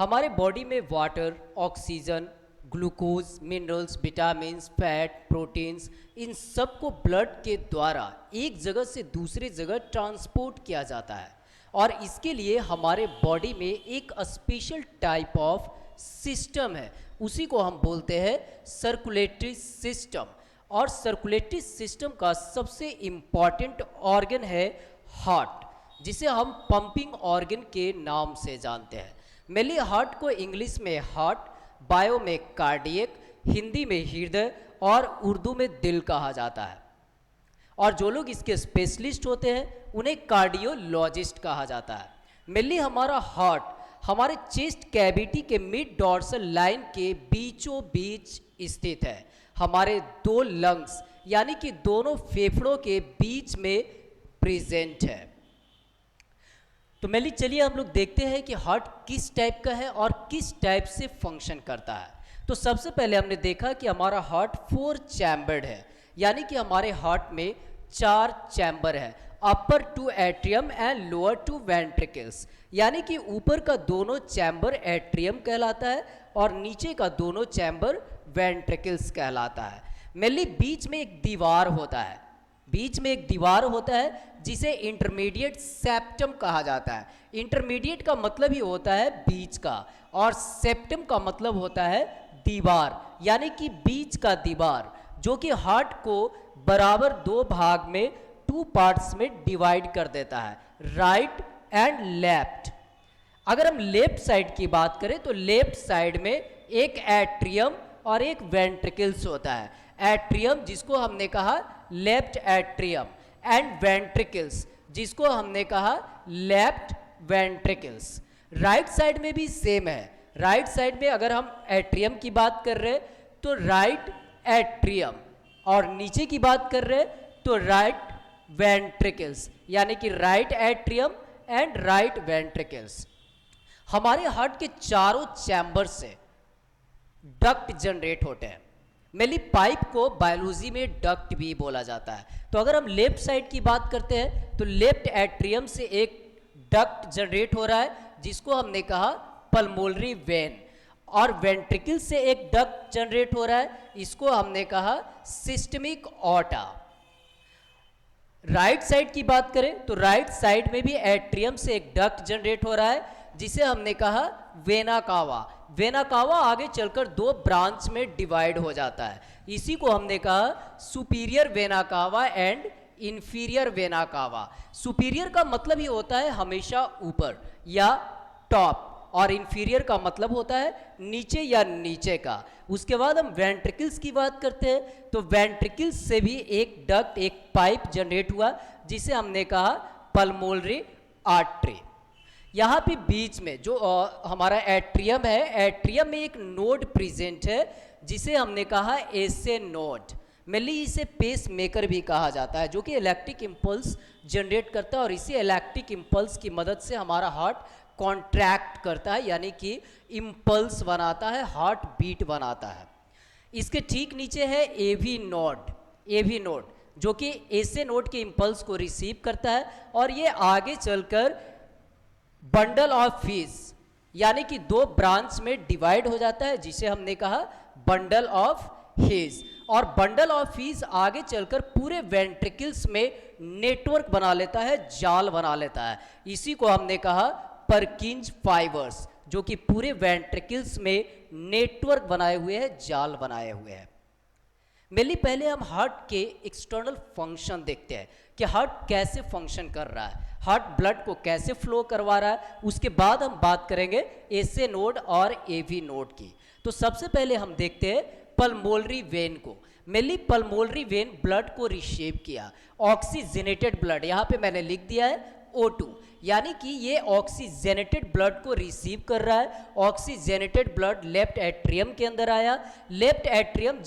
हमारे बॉडी में water, oxygen, glucose, minerals, vitamins, fat, proteins, इन सब को ब्लड के द्वारा एक जगह से दूसरी जगह ट्रांसपोर्ट किया जाता है। और इसके लिए हमारे बॉडी में एक स्पेशल टाइप ऑफ सिस्टम है, उसी को हम बोलते हैं सर्कुलेटरी सिस्टम। और सर्कुलेटरी सिस्टम का सबसे इम्पॉर्टेंट ऑर्गन है हार्ट, जिसे हम पंपिंग ऑर्गन के नाम से जानते हैं। मेनली हार्ट को इंग्लिश में हार्ट, बायो में कार्डियक, हिंदी में हृदय और उर्दू में दिल कहा जाता है। और जो लोग इसके स्पेशलिस्ट होते हैं उन्हें कार्डियोलॉजिस्ट कहा जाता है। मेनली हमारा हार्ट हमारे चेस्ट कैविटी के मिड डॉर्सल लाइन के बीचों बीच स्थित है। हमारे दो लंग्स यानी कि दोनों फेफड़ों के बीच में प्रेजेंट है। तो मेनली चलिए हम लोग देखते हैं कि हार्ट किस टाइप का है और किस टाइप से फंक्शन करता है। तो सबसे पहले हमने देखा कि हमारा हार्ट 4 चैम्बर्ड है, यानी कि हमारे हार्ट में 4 चैम्बर है, अपर 2 एट्रियम एंड लोअर 2 वेंट्रिकल्स, यानी कि ऊपर का दोनों चैम्बर एट्रियम कहलाता है और नीचे का दोनों चैम्बर वेंट्रिकल्स कहलाता है। मेनली बीच में एक दीवार होता है, बीच में एक दीवार होता है जिसे इंटरमीडिएट सेप्टम कहा जाता है। इंटरमीडिएट का मतलब ही होता है बीच का और सेप्टम का मतलब होता है दीवार, यानी कि बीच का दीवार, जो कि हार्ट को बराबर 2 भाग में 2 पार्ट्स में डिवाइड कर देता है, राइट एंड लेफ्ट। अगर हम लेफ्ट साइड की बात करें तो लेफ्ट साइड में एक एट्रियम और एक वेंट्रिकल्स होता है। एट्रियम जिसको हमने कहा लेफ्ट एट्रियम एंड वेंट्रिकल्स जिसको हमने कहा लेफ्ट वेंट्रिकल्स। राइट साइड में भी सेम है। राइट साइड में अगर हम एट्रियम की बात कर रहे हैं तो राइट एट्रियम, और नीचे की बात कर रहे हैं तो राइट वेंट्रिकल्स, यानी कि right atrium and right ventricles. हमारे हार्ट के चारों चैम्बर से डक्ट जनरेट होते हैं। मेनली पाइप को बायोलॉजी में डक्ट भी बोला जाता है। तो अगर हम लेफ्ट साइड की बात करते हैं तो लेफ्ट एट्रियम से एक डक्ट जनरेट हो रहा है जिसको हमने कहा पल्मोनरी वेन, और वेंट्रिकल से एक डक्ट जनरेट हो रहा है, इसको हमने कहा सिस्टमिक ऑर्टा। राइट साइड की बात करें तो राइट साइड में भी एट्रियम से एक डक्ट जनरेट हो रहा है जिसे हमने कहा वेना कावा। वेना कावा आगे चलकर 2 ब्रांच में डिवाइड हो जाता है, इसी को हमने कहा superior vena cava and inferior vena cava. Superior का मतलब ही होता है हमेशा ऊपर या टॉप, और इंफीरियर का मतलब होता है नीचे या नीचे का। उसके बाद हम वेंट्रिकल्स की बात करते हैं तो वेंट्रिकल्स से भी एक डक्ट, एक पाइप जनरेट हुआ जिसे हमने कहा पल्मोनरी आर्टरी। यहाँ पे बीच में जो हमारा एट्रियम है, एट्रियम में एक नोड प्रेजेंट है जिसे हमने कहा एसे नोड। मेनली इसे पेस मेकर भी कहा जाता है, जो कि इलेक्ट्रिक इम्पल्स जनरेट करता है और इसी इलेक्ट्रिक इम्पल्स की मदद से हमारा हार्ट कॉन्ट्रैक्ट करता है, यानी कि इम्पल्स बनाता है, हार्ट बीट बनाता है। इसके ठीक नीचे है एवी नोड। एवी नोड जो कि एसे नोड के इम्पल्स को रिसीव करता है और ये आगे चलकर बंडल ऑफ हीज यानी कि 2 ब्रांच में डिवाइड हो जाता है जिसे हमने कहा बंडल ऑफ हीज। और बंडल ऑफ हीज आगे चलकर पूरे वेंट्रिकल्स में नेटवर्क बना लेता है, जाल बना लेता है, इसी को हमने कहा परकिंज फाइबर्स, जो कि पूरे वेंट्रिकल्स में नेटवर्क बनाए हुए हैं, जाल बनाए हुए हैं। मेनली पहले हम हार्ट के एक्सटर्नल फंक्शन देखते हैं कि हार्ट कैसे फंक्शन कर रहा है, हार्ट ब्लड को कैसे फ्लो करवा रहा है। उसके बाद हम बात करेंगे एसे नोड और एवी नोड की। तो सबसे पहले हम देखते हैं पल्मोनरी वेन को। मेनली पल्मोनरी वेन ब्लड को रिसीव किया, ऑक्सीजनेटेड ब्लड, यहाँ पे मैंने लिख दिया है O2, यानी कि ये ऑक्सीजनेटेड ब्लड को रिसीव कर रहा है। ऑक्सीजनेटेड ब्लड लेफ्ट एट्रियम के अंदर आया। लेफ्ट एट्रियम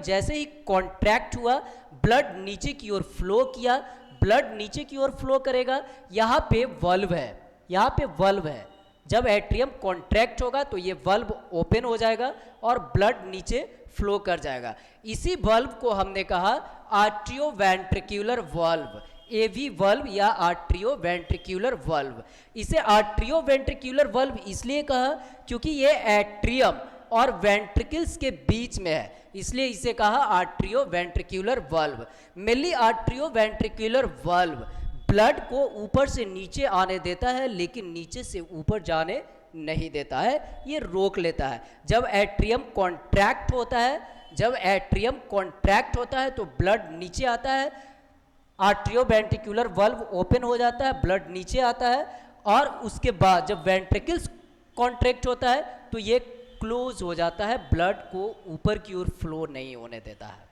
जैसे ही कॉन्ट्रैक्ट हुआ, ब्लड नीचे की ओर फ्लो किया। ब्लड नीचे की ओर फ्लो करेगा, यहाँ पे वल्व है, यहाँ पे वल्व है। जब एट्रियम कॉन्ट्रैक्ट होगा तो ये वल्व ओपन हो जाएगा और ब्लड नीचे फ्लो कर जाएगा। इसी वल्व को हमने कहा आर्टियोवेंट्रिकुलर वल्व, एवी वल्व या आर्ट्रियो वेंट्रिक्यूलर वल्व। इसे आर्ट्रियो वेंट्रिक्यूलर वल्व इसलिए कहा क्योंकि ये एट्रियम और वेंट्रिकल्स के बीच में है, इसलिए इसे कहा atrio ventricular valve. Mainly atrio ventricular valve blood को ऊपर से नीचे आने देता है, लेकिन नीचे से ऊपर जाने नहीं देता है, ये रोक लेता है। जब एट्रियम कॉन्ट्रैक्ट होता है, जब एट्रियम कॉन्ट्रैक्ट होता है तो ब्लड नीचे आता है, आर्ट्रियो वेंट्रिक्यूलर वल्व ओपन हो जाता है, ब्लड नीचे आता है, और उसके बाद जब वेंट्रिकल्स कॉन्ट्रैक्ट होता है तो ये क्लोज हो जाता है, ब्लड को ऊपर की ओर फ्लो नहीं होने देता है।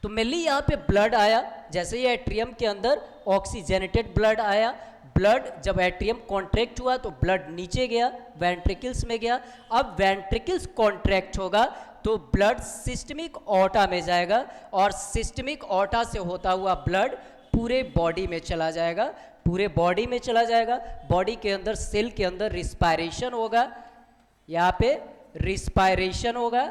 तो मेनली यहाँ पे ब्लड आया, जैसे ही एट्रियम के अंदर ऑक्सीजनेटेड ब्लड आया, ब्लड जब एट्रियम कॉन्ट्रैक्ट हुआ तो ब्लड नीचे गया, वेंट्रिकल्स में गया। अब वेंट्रिकल्स कॉन्ट्रैक्ट होगा तो ब्लड सिस्टमिक ऑर्टा में जाएगा, और सिस्टमिक ऑर्टा से होता हुआ ब्लड पूरे बॉडी में चला जाएगा, पूरे बॉडी में चला जाएगा। बॉडी के अंदर सेल के अंदर रिस्पायरेशन होगा, यहाँ पे रिस्पायरेशन होगा,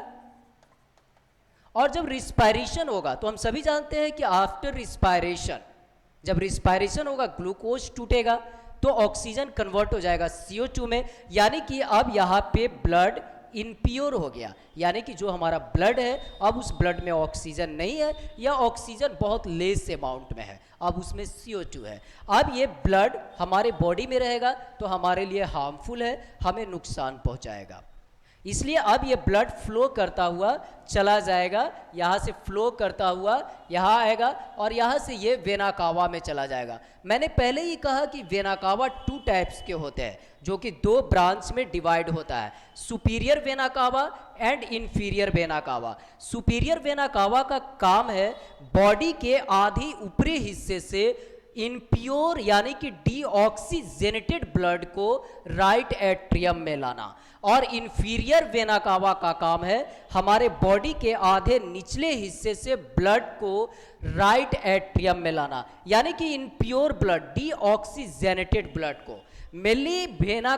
और जब रिस्पायरेशन होगा तो हम सभी जानते हैं कि आफ्टर रिस्पायरेशन, जब रिस्पायरेशन होगा ग्लूकोज टूटेगा तो ऑक्सीजन कन्वर्ट हो जाएगा CO2 में, यानी कि अब यहाँ पे ब्लड इनप्योर हो गया, यानी कि जो हमारा ब्लड है अब उस ब्लड में ऑक्सीजन नहीं है, या ऑक्सीजन बहुत लेस अमाउंट में है, अब उसमें CO2 है। अब ये ब्लड हमारे बॉडी में रहेगा तो हमारे लिए हार्मफुल है, हमें नुकसान पहुंचाएगा, इसलिए अब ये ब्लड फ्लो करता हुआ चला जाएगा, यहाँ से फ्लो करता हुआ यहाँ आएगा, और यहाँ से ये वेना कावा में चला जाएगा। मैंने पहले ही कहा कि वेना कावा 2 टाइप्स के होते हैं, जो कि 2 ब्रांच में डिवाइड होता है, superior vena cava and inferior vena cava. Superior vena cava का काम है बॉडी के आधी ऊपरी हिस्से से इनप्योर यानी कि डीऑक्सीजनेटेड ब्लड को राइट एट्रियम में लाना, और इंफीरियर वेना कावा का काम है हमारे बॉडी के आधे निचले हिस्से से ब्लड को राइट एट्रियम में लाना, यानी कि इनप्योर ब्लड, डीऑक्सीजनेटेड ब्लड को। मेनली वेना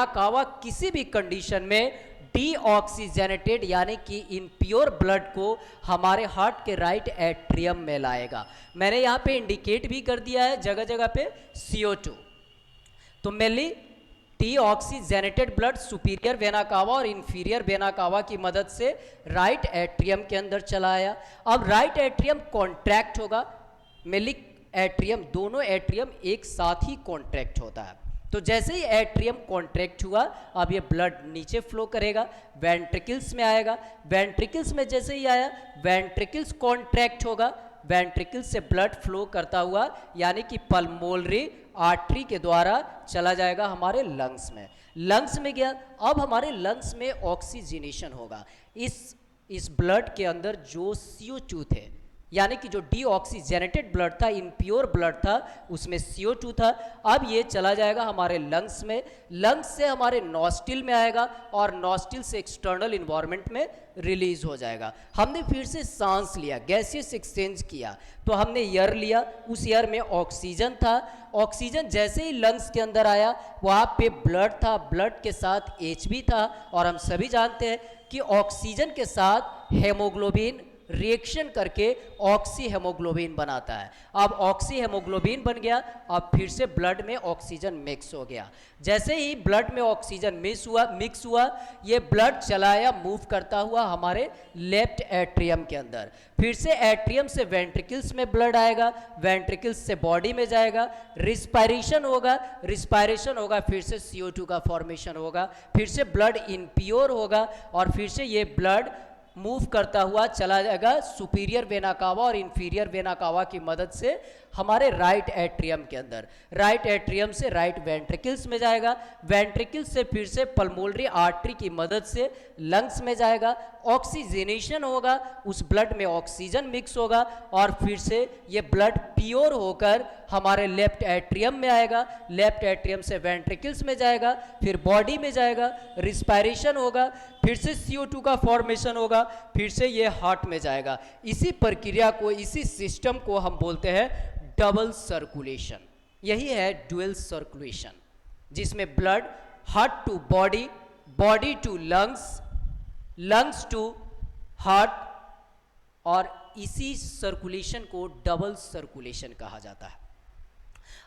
कावा किसी भी कंडीशन में डीऑक्सीजनेटेड यानी कि इनप्योर ब्लड को हमारे हार्ट के राइट एट्रियम में लाएगा। मैंने यहाँ पे इंडिकेट भी कर दिया है जगह जगह पे CO2। तो mainly deoxygenated blood superior vena cava और इंफीरियर वेना कावा की मदद से राइट एट्रियम के अंदर चला आया। अब राइट एट्रियम कॉन्ट्रैक्ट होगा, मेनली एट्रियम, दोनों एट्रियम एक साथ ही कॉन्ट्रैक्ट होता है। तो जैसे ही एट्रियम कॉन्ट्रैक्ट हुआ अब ये ब्लड नीचे फ्लो करेगा, वेंट्रिकल्स में आएगा, वेंट्रिकल्स में जैसे ही आया वेंट्रिकल्स कॉन्ट्रैक्ट होगा, वेंट्रिकल्स से ब्लड फ्लो करता हुआ यानी कि पल्मोनरी आर्टरी के द्वारा चला जाएगा हमारे लंग्स में, लंग्स में गया। अब हमारे लंग्स में ऑक्सीजनेशन होगा, इस ब्लड के अंदर जो CO2 थे, यानी कि जो डीऑक्सीजनेटेड ब्लड था, इनप्योर ब्लड था, उसमें CO2 था, अब ये चला जाएगा हमारे लंग्स में, लंग्स से हमारे नॉस्टिल में आएगा और नॉस्टिल से एक्सटर्नल इन्वायरमेंट में रिलीज हो जाएगा। हमने फिर से सांस लिया, गैसियस एक्सचेंज किया, तो हमने एयर लिया, उस एयर में ऑक्सीजन था, ऑक्सीजन जैसे ही लंग्स के अंदर आया वहाँ पे ब्लड था, ब्लड के साथ H भी था, और हम सभी जानते हैं कि ऑक्सीजन के साथ हेमोग्लोबिन रिएक्शन करके ऑक्सी हेमोग्लोबिन बनाता है। अब ऑक्सी हेमोग्लोबिन बन गया, अब फिर से ब्लड में ऑक्सीजन मिक्स हो गया। जैसे ही ब्लड में ऑक्सीजन मिक्स हुआ ये ब्लड चलाया मूव करता हुआ हमारे लेफ्ट एट्रियम के अंदर, फिर से एट्रियम से वेंट्रिकल्स में ब्लड आएगा, वेंट्रिकल्स से बॉडी में जाएगा, रिस्पायरेशन होगा, फिर से CO2 का फॉर्मेशन होगा, फिर से ब्लड इनप्योर होगा, और फिर से ये ब्लड मूव करता हुआ चला जाएगा सुपीरियर वेना कावा और इंफीरियर वेना कावा की मदद से हमारे राइट एट्रियम के अंदर, राइट एट्रियम से राइट वेंट्रिकल्स में जाएगा, वेंट्रिकल्स से फिर से पल्मोनरी आर्टरी की मदद से लंग्स में जाएगा, ऑक्सीजनेशन होगा, उस ब्लड में ऑक्सीजन मिक्स होगा, और फिर से ये ब्लड प्योर होकर हमारे लेफ्ट एट्रियम में आएगा, लेफ्ट एट्रियम से वेंट्रिकल्स में जाएगा, फिर बॉडी में जाएगा, रिस्पायरेशन होगा, फिर से CO2 का फॉर्मेशन होगा, फिर से ये हार्ट में जाएगा। इसी प्रक्रिया को, इसी सिस्टम को हम बोलते हैं डबल सर्कुलेशन। यही है ड्यूअल सर्कुलेशन, जिसमें blood heart to body, body to lungs, lungs to heart, और इसी सर्कुलेशन को डबल सर्कुलेशन कहा जाता है।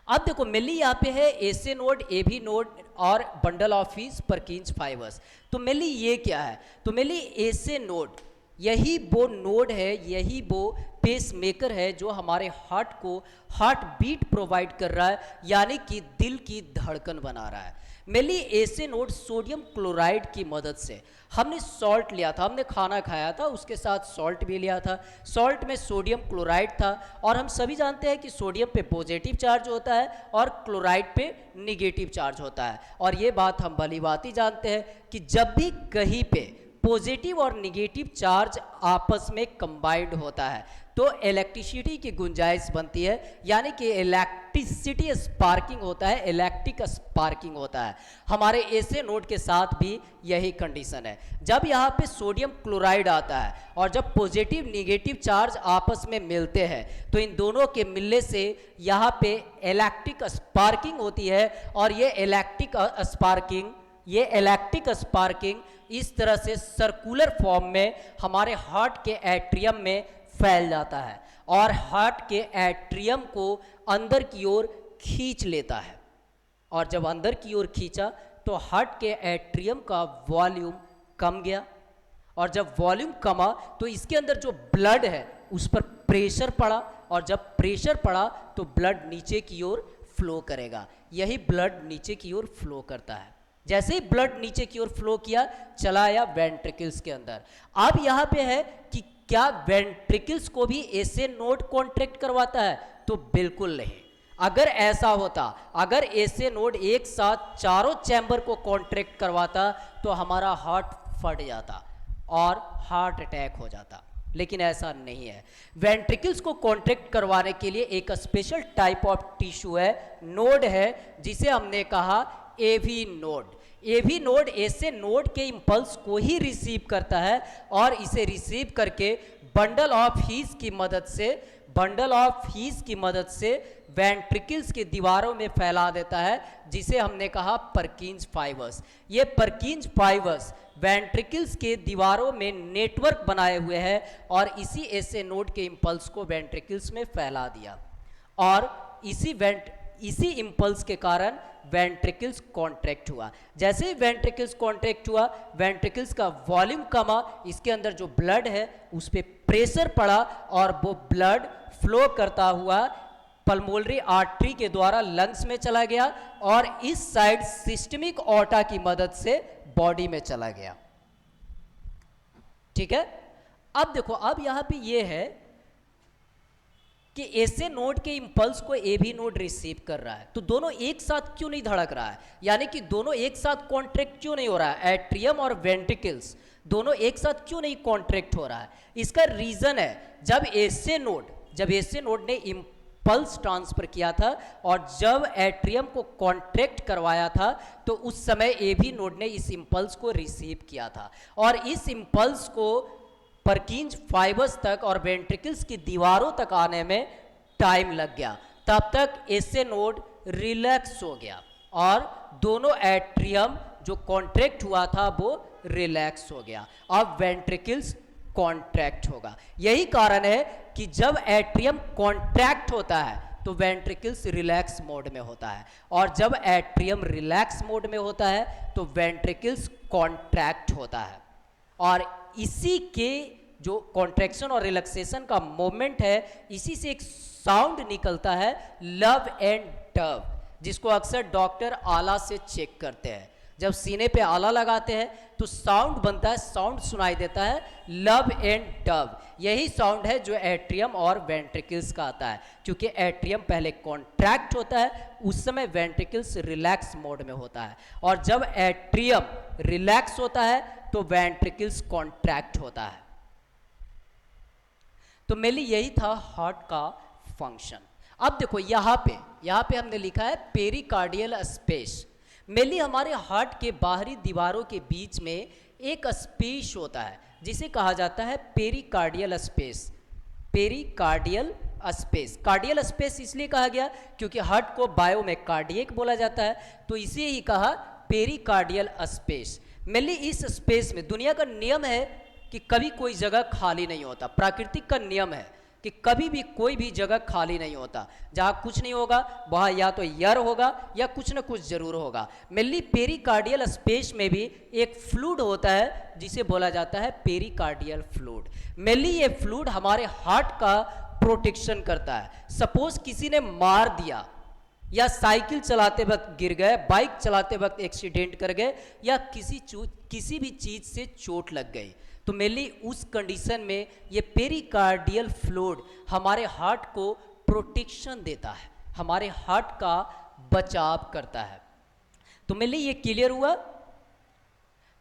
अब देखो मेनली यहाँ पे है एसे नोड, एबी नोड और bundle of His Purkinje fibres. तो मेनली ये क्या है, तो मेनली एसे नोड यही वो नोड है, यही वो पेस मेकर है जो हमारे हार्ट को हार्ट बीट प्रोवाइड कर रहा है, यानी कि दिल की धड़कन बना रहा है। मेनली एसे नोड सोडियम क्लोराइड की मदद से, हमने सॉल्ट लिया था, हमने खाना खाया था, उसके साथ सॉल्ट भी लिया था, सॉल्ट में सोडियम क्लोराइड था, और हम सभी जानते हैं कि सोडियम पे पॉजिटिव चार्ज होता है और क्लोराइड पे निगेटिव चार्ज होता है। और ये बात हम भली भांति जानते हैं कि जब भी कहीं पे पॉजिटिव और निगेटिव चार्ज आपस में कंबाइंड होता है तो इलेक्ट्रिसिटी की गुंजाइश बनती है, यानी कि इलेक्ट्रिसिटी स्पार्किंग होता है, इलेक्ट्रिक स्पार्किंग होता है। हमारे एसे नोड के साथ भी यही कंडीशन है। जब यहाँ पे सोडियम क्लोराइड आता है और जब पॉजिटिव निगेटिव चार्ज आपस में मिलते हैं तो इन दोनों के मिलने से यहाँ पे इलेक्ट्रिक स्पार्किंग होती है, और ये इलेक्ट्रिक स्पार्किंग इस तरह से सर्कुलर फॉर्म में हमारे हार्ट के एट्रियम में फैल जाता है और हार्ट के एट्रियम को अंदर की ओर खींच लेता है। और जब अंदर की ओर खींचा तो हार्ट के एट्रियम का वॉल्यूम कम गया, और जब वॉल्यूम कमा तो इसके अंदर जो ब्लड है उस पर प्रेशर पड़ा, और जब प्रेशर पड़ा तो ब्लड नीचे की ओर फ्लो करेगा। यही ब्लड नीचे की ओर फ्लो करता है। जैसे ही ब्लड नीचे की ओर फ्लो किया, चला आया वेंट्रिकल्स के अंदर। अब यहाँ पे है कि क्या वेंट्रिकल्स को भी एसे नोड कॉन्ट्रैक्ट करवाता है, तो बिल्कुल नहीं। अगर ऐसा होता, अगर एसे नोड एक साथ चारों चैम्बर को कॉन्ट्रैक्ट करवाता तो हमारा हार्ट फट जाता और हार्ट अटैक हो जाता, लेकिन ऐसा नहीं है। वेंट्रिकल्स को कॉन्ट्रैक्ट करवाने के लिए एक स्पेशल टाइप ऑफ टिश्यू है, नोड है, जिसे हमने कहा एवी नोड। एवी नोड एसे नोड के इंपल्स को ही रिसीव करता है और इसे रिसीव करके बंडल ऑफ हीज की मदद से वेंट्रिकल्स की दीवारों में फैला देता है, जिसे हमने कहा परकिंस फाइबर्स। ये परकिंस फाइबर्स वेंट्रिकल्स के दीवारों में नेटवर्क बनाए हुए हैं और इसी एसे नोड के इंपल्स को वेंट्रिकल्स में फैला दिया, और इसी इंपल्स के कारण वेंट्रिकल्स कॉन्ट्रैक्ट हुआ। जैसे ही वेंट्रिकल्स कॉन्ट्रैक्ट हुआ, वेंट्रिकल्स का वॉल्यूम कमा, इसके अंदर जो ब्लड है उस पर प्रेशर पड़ा और वो ब्लड फ्लो करता हुआ पल्मोनरी आर्टरी के द्वारा लंग्स में चला गया और इस साइड सिस्टमिक ऑर्टा की मदद से बॉडी में चला गया। ठीक है, अब देखो, अब यहां पे ये है कि एसे नोड के इंपल्स को एबी नोड रिसीव कर रहा है, तो दोनों एक साथ क्यों नहीं धड़क रहा है, यानी कि दोनों एक साथ कॉन्ट्रैक्ट क्यों नहीं हो रहा है, एट्रियम और वेंट्रिकल्स दोनों एक साथ क्यों नहीं कॉन्ट्रैक्ट हो रहा है। इसका रीजन है, जब एसे नोड ने इंपल्स ट्रांसफर किया था और जब एट्रियम को कॉन्ट्रैक्ट करवाया था तो उस समय एबी नोड ने इस इंपल्स को रिसीव किया था, और इस इंपल्स को परकिंस फाइबर्स तक और वेंट्रिकल्स की दीवारों तक आने में टाइम लग गया। तब तक एसे नोड रिलैक्स हो गया और दोनों एट्रियम जो कॉन्ट्रैक्ट हुआ था वो रिलैक्स हो गया। अब वेंट्रिकल्स कॉन्ट्रैक्ट होगा। यही कारण है कि जब एट्रियम कॉन्ट्रैक्ट होता है तो वेंट्रिकल्स रिलैक्स मोड में होता है, और जब एट्रियम रिलैक्स मोड में होता है तो वेंट्रिकल्स कॉन्ट्रैक्ट होता है। और इसी के जो कॉन्ट्रैक्शन और रिलैक्सेशन का मोमेंट है, इसी से एक साउंड निकलता है, लव एंड डव, जिसको अक्सर डॉक्टर आला से चेक करते हैं। जब सीने पे आला लगाते हैं तो साउंड बनता है, साउंड सुनाई देता है, लव एंड डव। यही साउंड है जो एट्रियम और वेंट्रिकल्स का आता है, क्योंकि एट्रियम पहले कॉन्ट्रैक्ट होता है, उस समय वेंट्रिकल्स रिलैक्स मोड में होता है, और जब एट्रियम रिलैक्स होता है तो वेंट्रिकल्स कॉन्ट्रैक्ट होता है। तो मेनली यही था हार्ट का फंक्शन। अब देखो यहाँ पे हमने लिखा है पेरिकार्डियल स्पेस। मेनली हमारे हार्ट के बाहरी दीवारों के बीच में एक स्पेस होता है जिसे कहा जाता है pericardial space. Pericardial space, cardial space इसलिए कहा गया क्योंकि हार्ट को बायो में कार्डियक बोला जाता है, तो इसे ही कहा पेरिकार्डियल स्पेस। मेनली इस स्पेस में दुनिया का नियम है कि कभी कोई जगह खाली नहीं होता। प्राकृतिक का नियम है कि कभी भी कोई भी जगह खाली नहीं होता। जहाँ कुछ नहीं होगा वहाँ या तो एयर होगा या कुछ ना कुछ जरूर होगा। मेनली पेरिकार्डियल स्पेस में भी एक फ्लूइड होता है जिसे बोला जाता है पेरिकार्डियल फ्लूइड। मेनली ये फ्लूइड हमारे हार्ट का प्रोटेक्शन करता है। सपोज किसी ने मार दिया या साइकिल चलाते वक्त गिर गए, बाइक चलाते वक्त एक्सीडेंट कर गए या किसी भी चीज से चोट लग गई, तो मेनली उस कंडीशन में ये पेरिकार्डियल फ्लूइड हमारे हार्ट को प्रोटेक्शन देता है, हमारे हार्ट का बचाव करता है। तो मेनली ये क्लियर हुआ।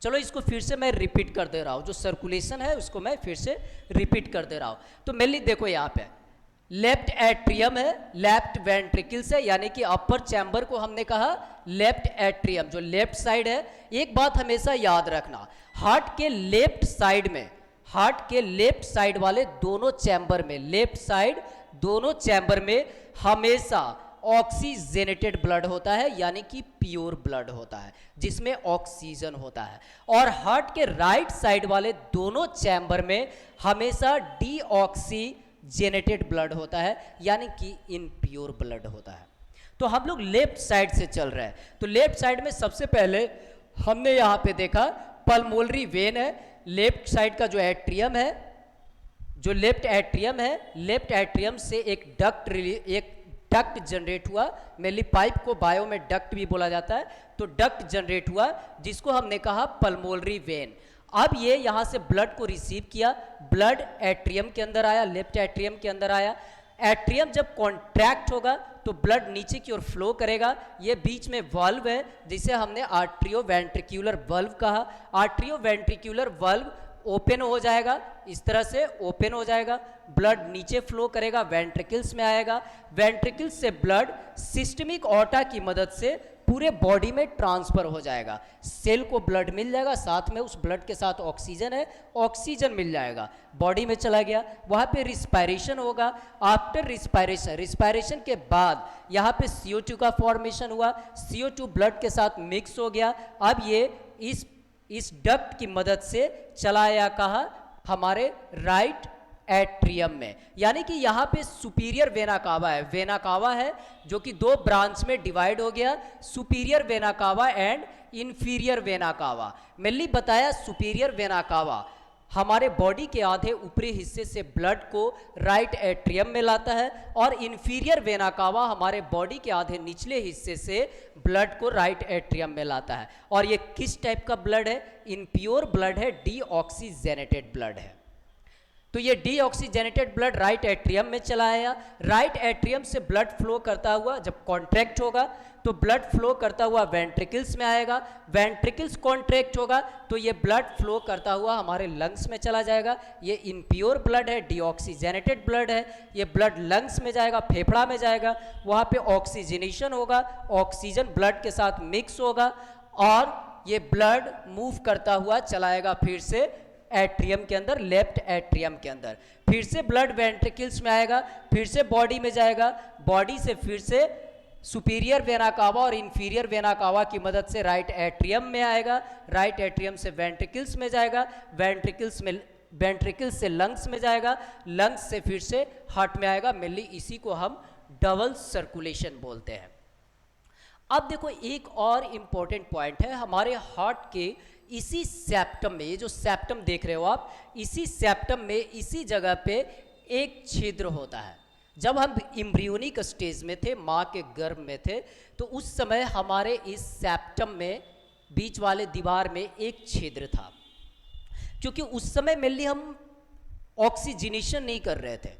चलो इसको फिर से मैं रिपीट कर दे रहा हूँ, जो सर्कुलेशन है उसको मैं फिर से रिपीट कर दे रहा हूँ। तो मेनली देखो यहाँ पे लेफ्ट एट्रियम है, लेफ्ट वेंट्रिकल्स है, यानी कि अपर चैम्बर को हमने कहा लेफ्ट एट्रियम, जो लेफ्ट साइड है। एक बात हमेशा याद रखना, हार्ट के लेफ्ट साइड में, हार्ट के लेफ्ट साइड वाले दोनों चैम्बर में, लेफ्ट साइड दोनों चैम्बर में हमेशा ऑक्सीजनेटेड ब्लड होता है, यानी कि प्योर ब्लड होता है जिसमें ऑक्सीजन होता है। और हार्ट के राइट साइड वाले दोनों चैम्बर में हमेशा डीऑक्सीजनेटेड ब्लड होता है, यानी कि इनप्योर ब्लड होता है। तो हम लोग लेफ्ट साइड से चल रहे हैं। तो लेफ्ट साइड में सबसे पहले हमने यहाँ पे देखा पल्मोनरी वेन है। लेफ्ट साइड का जो एट्रियम है, जो लेफ्ट एट्रियम है, लेफ्ट एट्रियम से एक डक्ट जनरेट हुआ। मेनली पाइप को बायो में डक्ट भी बोला जाता है। तो डक्ट जनरेट हुआ जिसको हमने कहा पल्मोनरी वेन। अब ये यहाँ से ब्लड को रिसीव किया, ब्लड एट्रियम के अंदर आया, लेफ्ट एट्रियम के अंदर आया। एट्रियम जब कॉन्ट्रैक्ट होगा तो ब्लड नीचे की ओर फ्लो करेगा। ये बीच में वाल्व है जिसे हमने आर्ट्रियो वेंट्रिक्यूलर वाल्व कहा। आर्ट्रियो वेंट्रिक्यूलर वाल्व ओपन हो जाएगा, इस तरह से ओपन हो जाएगा, ब्लड नीचे फ्लो करेगा, वेंट्रिकल्स में आएगा। वेंट्रिकल्स से ब्लड सिस्टमिक ऑर्टा की मदद से पूरे बॉडी में ट्रांसफर हो जाएगा। सेल को ब्लड मिल जाएगा, साथ में उस ब्लड के साथ ऑक्सीजन है, ऑक्सीजन मिल जाएगा, बॉडी में चला गया। वहाँ पे रिस्पायरेशन होगा। आफ्टर रिस्पायरेशन, रिस्पायरेशन के बाद यहाँ पे CO2 का फॉर्मेशन हुआ। CO2 ब्लड के साथ मिक्स हो गया। अब ये इस डक्ट की मदद से चला आया कहा हमारे राइट एट्रियम में, यानी कि यहाँ पे सुपीरियर वेना कावा है। वेना कावा है जो कि दो ब्रांच में डिवाइड हो गया, superior vena cava and inferior vena cava. Mainly बताया सुपीरियर वेना कावा हमारे बॉडी के आधे ऊपरी हिस्से से ब्लड को राइट एट्रियम में लाता है, और इंफीरियर वेना कावा हमारे बॉडी के आधे निचले हिस्से से ब्लड को राइट एट्रियम में लाता है। और ये किस टाइप का ब्लड है? इनप्योर ब्लड है, डीऑक्सीजनेटेड ब्लड है। तो ये डीऑक्सीजनेटेड ब्लड राइट एट्रियम में चला आया। राइट एट्रियम से ब्लड फ्लो करता हुआ जब कॉन्ट्रैक्ट होगा तो ब्लड फ्लो करता हुआ वेंट्रिकल्स में आएगा। वेंट्रिकल्स कॉन्ट्रैक्ट होगा तो ये ब्लड फ्लो करता हुआ हमारे लंग्स में चला जाएगा। ये इनप्योर ब्लड है, डीऑक्सीजनेटेड ब्लड है। ये ब्लड लंग्स में जाएगा, फेफड़ा में जाएगा, वहाँ पे ऑक्सीजनेशन होगा, ऑक्सीजन ब्लड के साथ मिक्स होगा और ये ब्लड मूव करता हुआ चलाएगा फिर से एट्रियम के अंदर, लेफ्ट एट्रियम के अंदर। फिर से ब्लड वेंट्रिकल्स में आएगा, फिर से बॉडी में जाएगा, बॉडी से फिर से सुपीरियर वेना कावा और इंफीरियर वेना कावा की मदद से राइट एट्रियम में आएगा। राइट एट्रियम से वेंट्रिकल्स में जाएगा, वेंट्रिकल्स से लंग्स में जाएगा, लंग्स से फिर से हार्ट में आएगा। मेनली इसी को हम डबल सर्कुलेशन बोलते हैं। अब देखो एक और इंपॉर्टेंट पॉइंट है, हमारे हार्ट के इसी सेप्टम में, ये जो सेप्टम देख रहे हो आप, इसी सेप्टम में इसी जगह पे एक छिद्र होता है। जब हम एम्ब्रियोनिक स्टेज में थे, माँ के गर्भ में थे, तो उस समय हमारे इस सेप्टम में बीच वाले दीवार में एक छिद्र था, क्योंकि उस समय मेनली हम ऑक्सीजनेशन नहीं कर रहे थे।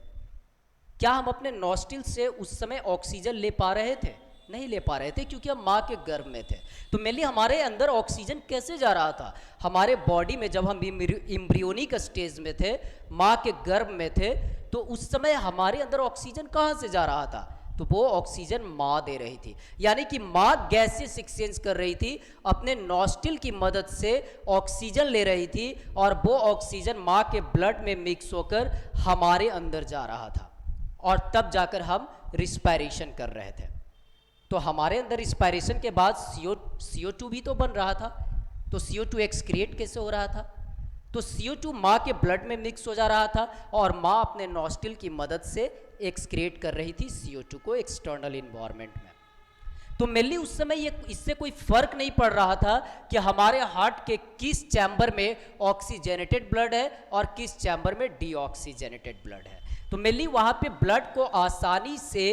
क्या हम अपने नॉस्ट्रिल से उस समय ऑक्सीजन ले पा रहे थे? नहीं ले पा रहे थे, क्योंकि हम माँ के गर्भ में थे। तो मेनली हमारे अंदर ऑक्सीजन कैसे जा रहा था? हमारे बॉडी में जब हम एम्ब्रियोनिक स्टेज में थे, माँ के गर्भ में थे, तो उस समय हमारे अंदर ऑक्सीजन कहाँ से जा रहा था? तो वो ऑक्सीजन माँ दे रही थी, यानी कि माँ गैसेस एक्सचेंज कर रही थी, अपने नॉस्ट्रिल की मदद से ऑक्सीजन ले रही थी, और वो ऑक्सीजन माँ के ब्लड में मिक्स होकर हमारे अंदर जा रहा था, और तब जाकर हम रिस्पायरेशन कर रहे थे। तो हमारे अंदर रिस्पायरेशन के बाद CO2 भी तो बन रहा था। तो CO2 एक्सक्रिएट कैसे हो रहा था? तो CO2 माँ के ब्लड में मिक्स हो जा रहा था और माँ अपने नॉस्ट्रिल की मदद से एक्सक्रिएट कर रही थी CO2 को एक्सटर्नल इन्वायरमेंट में। तो मेनली उस समय ये इससे कोई फर्क नहीं पड़ रहा था कि हमारे हार्ट के किस चैम्बर में ऑक्सीजनेटेड ब्लड है और किस चैम्बर में डीऑक्सीजनेटेड ब्लड है। तो मेनली वहाँ पे ब्लड को आसानी से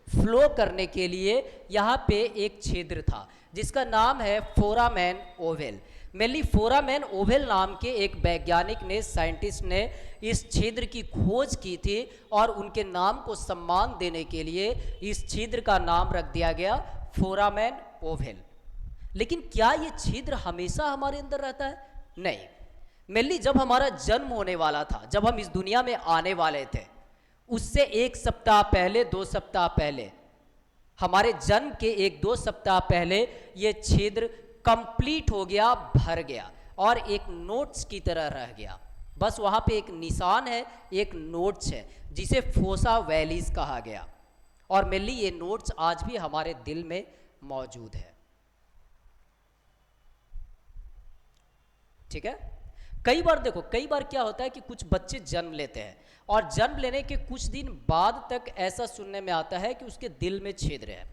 फ्लो करने के लिए यहाँ पे एक छिद्र था जिसका नाम है foramen Oval. Mainly foramen Oval नाम के एक वैज्ञानिक ने, साइंटिस्ट ने इस छिद्र की खोज की थी और उनके नाम को सम्मान देने के लिए इस छिद्र का नाम रख दिया गया फोरामेन ओवल। लेकिन क्या ये छिद्र हमेशा हमारे अंदर रहता है? नहीं। मेनली जब हमारा जन्म होने वाला था, जब हम इस दुनिया में आने वाले थे, उससे 1 सप्ताह पहले, 2 सप्ताह पहले, हमारे जन्म के 1-2 सप्ताह पहले ये छिद्र कंप्लीट हो गया, भर गया और एक नोट्स की तरह रह गया। बस वहाँ पे एक निशान है, एक नोट्स है जिसे फोसा वैलीज कहा गया। और मेनली ये नोट्स आज भी हमारे दिल में मौजूद है। ठीक है। कई बार देखो, कई बार क्या होता है कि कुछ बच्चे जन्म लेते हैं और जन्म लेने के कुछ दिन बाद तक ऐसा सुनने में आता है कि उसके दिल में छिद्र है।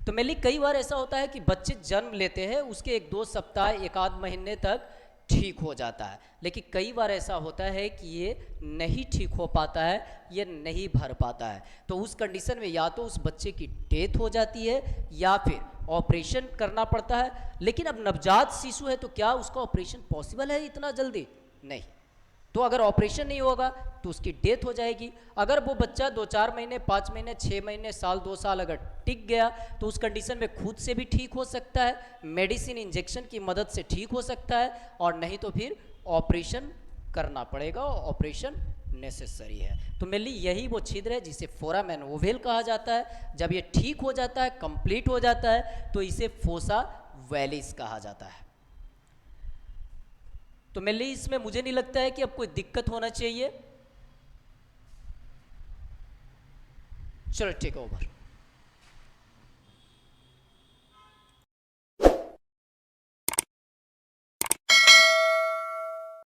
तो मेनली कई बार ऐसा होता है कि बच्चे जन्म लेते हैं, उसके 1-2 सप्ताह, 1-आध महीने तक ठीक हो जाता है, लेकिन कई बार ऐसा होता है कि ये नहीं ठीक हो पाता है, ये नहीं भर पाता है। तो उस कंडीशन में या तो उस बच्चे की डेथ हो जाती है या फिर ऑपरेशन करना पड़ता है। लेकिन अब नवजात शिशु है तो क्या उसका ऑपरेशन पॉसिबल है इतना जल्दी? नहीं। तो अगर ऑपरेशन नहीं होगा तो उसकी डेथ हो जाएगी। अगर वो बच्चा 2-4 महीने, 5 महीने, 6 महीने, साल, 2 साल अगर टिक गया तो उस कंडीशन में खुद से भी ठीक हो सकता है, मेडिसिन इंजेक्शन की मदद से ठीक हो सकता है, और नहीं तो फिर ऑपरेशन करना पड़ेगा, ऑपरेशन नेसेसरी है। तो मेनली यही वो छिद्र है जिसे फोरामेन ओवल कहा जाता है। जब ये ठीक हो जाता है, कंप्लीट हो जाता है, तो इसे फोसा वैलिस कहा जाता है। तो मेनली इसमें मुझे नहीं लगता है कि अब कोई दिक्कत होना चाहिए। चलो ठीक है, ओवर।